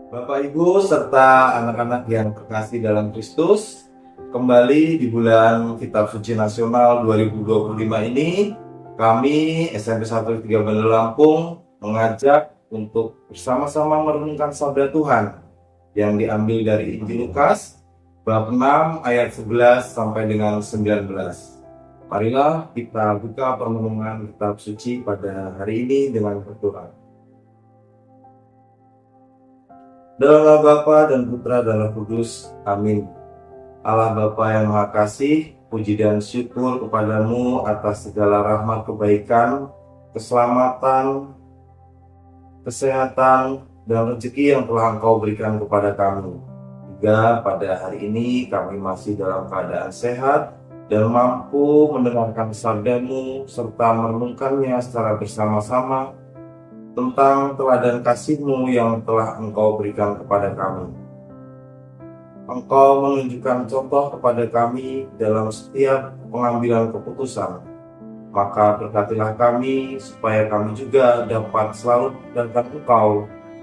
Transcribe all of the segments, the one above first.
Bapak, Ibu, serta anak-anak yang terkasih dalam Kristus, kembali di bulan Kitab Suci Nasional 2025 ini, kami SMP 13 Bandar Lampung mengajak untuk bersama-sama merenungkan sabda Tuhan yang diambil dari Injil Lukas, bab 6 ayat 11 sampai dengan 19. Marilah kita buka perenungan Kitab Suci pada hari ini dengan berdoa. Dalam nama Bapa dan Putra dan Roh Kudus. Amin. Allah Bapa yang Maha Kasih, puji dan syukur kepadamu atas segala rahmat kebaikan, keselamatan, kesehatan, dan rezeki yang telah Engkau berikan kepada kami. Hingga pada hari ini kami masih dalam keadaan sehat dan mampu mendengarkan sabda-Mu serta merenungkannya secara bersama-sama tentang teladan kasih-Mu yang telah Engkau berikan kepada kami. Engkau menunjukkan contoh kepada kami dalam setiap pengambilan keputusan. Maka berkatilah kami supaya kami juga dapat selalu mengandalkan Engkau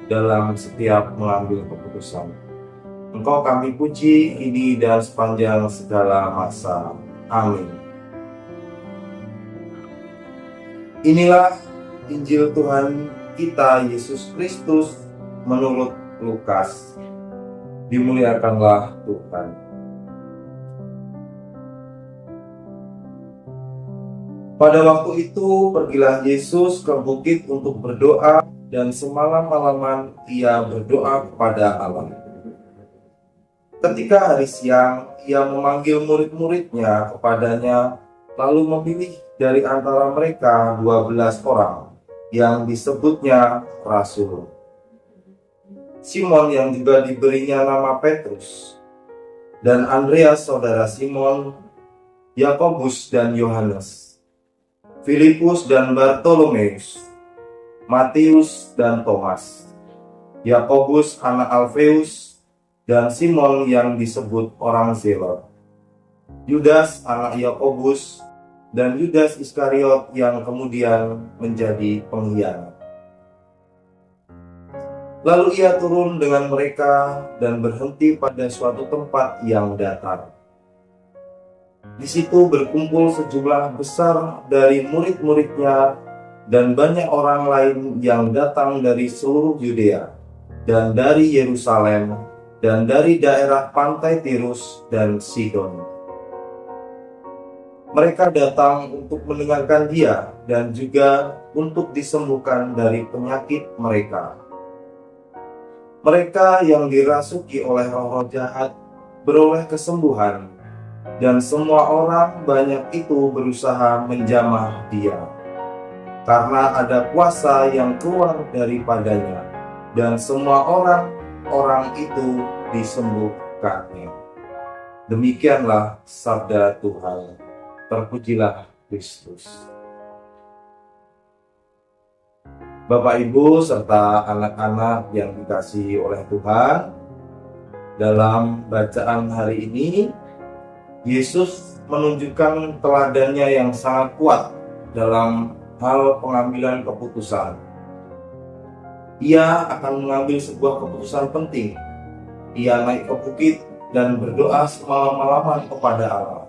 dalam setiap mengambil keputusan. Engkau kami puji ini dan sepanjang segala masa. Amin. Inilah Injil Tuhan kita Yesus Kristus menurut Lukas. Dimuliakanlah Tuhan. Pada waktu itu pergilah Yesus ke bukit untuk berdoa, dan semalam-malaman ia berdoa kepada Allah. Ketika hari siang, ia memanggil murid-muridnya kepadanya, lalu memilih dari antara mereka 12 orang yang disebutnya rasul. Simon yang juga diberinya nama Petrus, dan Andreas saudara Simon, Yakobus dan Yohanes, Filipus dan Bartolomeus, Matius dan Thomas, Yakobus anak Alfeus, dan Simon yang disebut orang Zelot, Yudas anak Yakobus, dan Yudas Iskariot yang kemudian menjadi pengkhianat. Lalu ia turun dengan mereka dan berhenti pada suatu tempat yang datar. Di situ berkumpul sejumlah besar dari murid-muridnya dan banyak orang lain yang datang dari seluruh Yudea dan dari Yerusalem dan dari daerah pantai Tirus dan Sidon. Mereka datang untuk mendengarkan dia dan juga untuk disembuhkan dari penyakit mereka. Mereka yang dirasuki oleh roh-roh jahat beroleh kesembuhan, dan semua orang banyak itu berusaha menjamah dia, karena ada kuasa yang keluar daripadanya, dan semua orang itu disembuhkannya. Demikianlah sabda Tuhan. Terpujilah Kristus. Bapak, Ibu, serta anak-anak yang dikasihi oleh Tuhan, dalam bacaan hari ini, Yesus menunjukkan teladannya yang sangat kuat dalam hal pengambilan keputusan. Ia akan mengambil sebuah keputusan penting. Ia naik ke bukit dan berdoa semalam-malaman kepada Allah.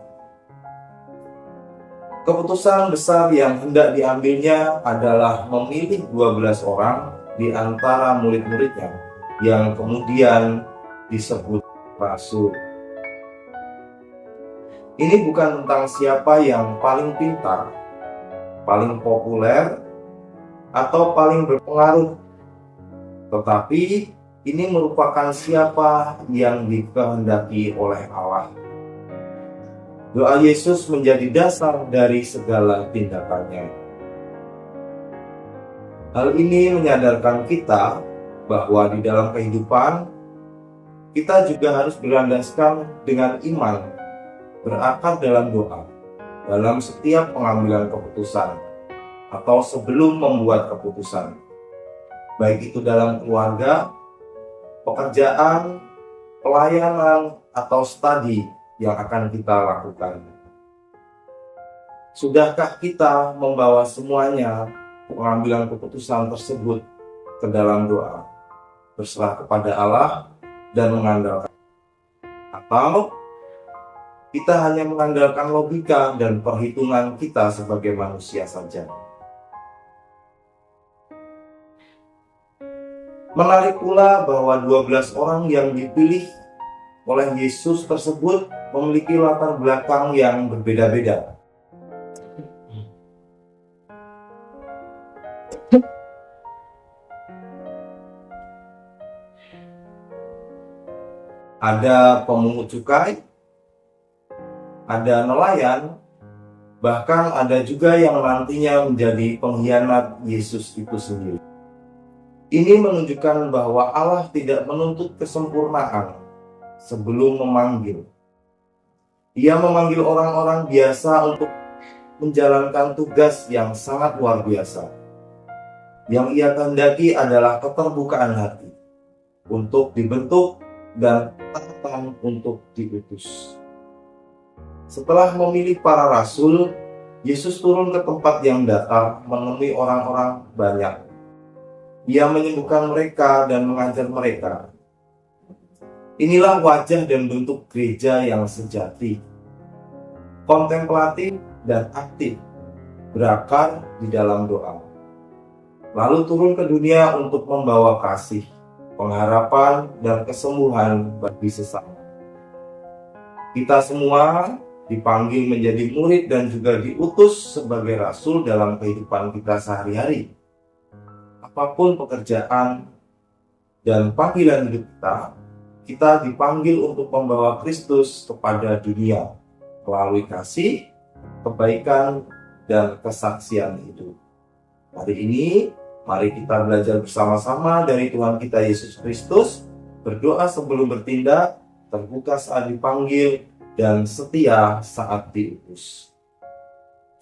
Keputusan besar yang hendak diambilnya adalah memilih 12 orang di antara murid-muridnya yang kemudian disebut rasul. Ini bukan tentang siapa yang paling pintar, paling populer, atau paling berpengaruh, tetapi ini merupakan siapa yang dikehendaki oleh Allah. Doa Yesus menjadi dasar dari segala tindakannya. Hal ini menyadarkan kita bahwa di dalam kehidupan, kita juga harus berlandaskan dengan iman, berakar dalam doa, dalam setiap pengambilan keputusan, atau sebelum membuat keputusan. Baik itu dalam keluarga, pekerjaan, pelayanan, atau studi yang akan kita lakukan. Sudahkah kita membawa semuanya pengambilan keputusan tersebut ke dalam doa? berserah kepada Allah dan mengandalkan. Atau kita hanya mengandalkan logika dan perhitungan kita sebagai manusia saja. Menarik pula bahwa 12 orang yang dipilih oleh Yesus tersebut memiliki latar belakang yang berbeda-beda. Ada pemungut cukai, ada nelayan, bahkan ada juga yang nantinya menjadi pengkhianat Yesus itu sendiri. Ini menunjukkan bahwa Allah tidak menuntut kesempurnaan sebelum memanggil. Ia memanggil orang-orang biasa untuk menjalankan tugas yang sangat luar biasa. Yang ia kehendaki adalah keterbukaan hati untuk dibentuk dan taatan untuk diutus. Setelah memilih para rasul, Yesus turun ke tempat yang datar menemui orang-orang banyak. Ia menyembuhkan mereka dan mengajar mereka. Inilah wajah dan bentuk gereja yang sejati, kontemplatif dan aktif, berakar di dalam doa. Lalu turun ke dunia untuk membawa kasih, pengharapan, dan kesembuhan bagi sesama. Kita semua dipanggil menjadi murid dan juga diutus sebagai rasul dalam kehidupan kita sehari-hari. Apapun pekerjaan dan panggilan hidup kita dipanggil untuk membawa Kristus kepada dunia melalui kasih, kebaikan, dan kesaksian hidup. Hari ini, mari kita belajar bersama-sama dari Tuhan kita Yesus Kristus, berdoa sebelum bertindak, terbuka saat dipanggil, dan setia saat diutus.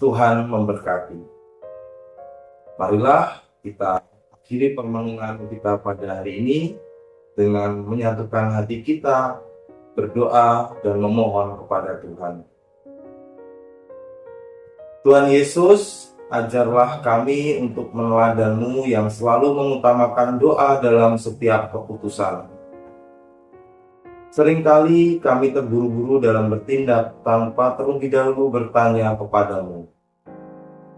Tuhan memberkati. Marilah kita akhiri permenungan kita pada hari ini dengan menyatukan hati kita, berdoa, dan memohon kepada Tuhan. Tuhan Yesus, ajarlah kami untuk meneladani-Mu yang selalu mengutamakan doa dalam setiap keputusan. Seringkali kami terburu-buru dalam bertindak tanpa terlebih dahulu bertanya kepadamu.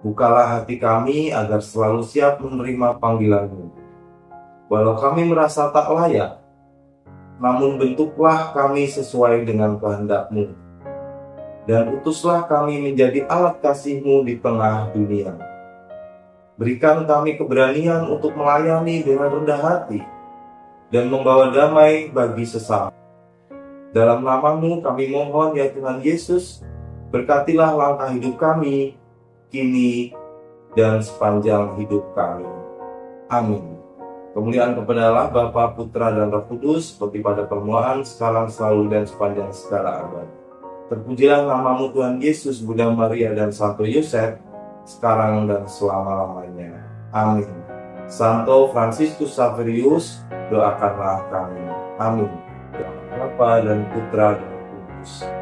Bukalah hati kami agar selalu siap menerima panggilan-Mu. Walau kami merasa tak layak, namun bentuklah kami sesuai dengan kehendak-Mu. Dan utuslah kami menjadi alat kasih-Mu di tengah dunia. Berikan kami keberanian untuk melayani dengan rendah hati dan membawa damai bagi sesama. Dalam nama-Mu kami mohon ya Tuhan Yesus, berkatilah langkah hidup kami, kini dan sepanjang hidup kami. Amin. Kemuliaan kepada Allah, Bapa, Putra, dan Roh Kudus, seperti pada permulaan, sekarang, selalu, dan sepanjang segala abad. Terpujilah nama-Mu Tuhan Yesus, Bunda Maria, dan Santo Yosef, sekarang dan selama-lamanya. Amin. Santo Fransiskus Xaverius, doakanlah kami. Amin. Bapa dan Putra dan Roh Kudus.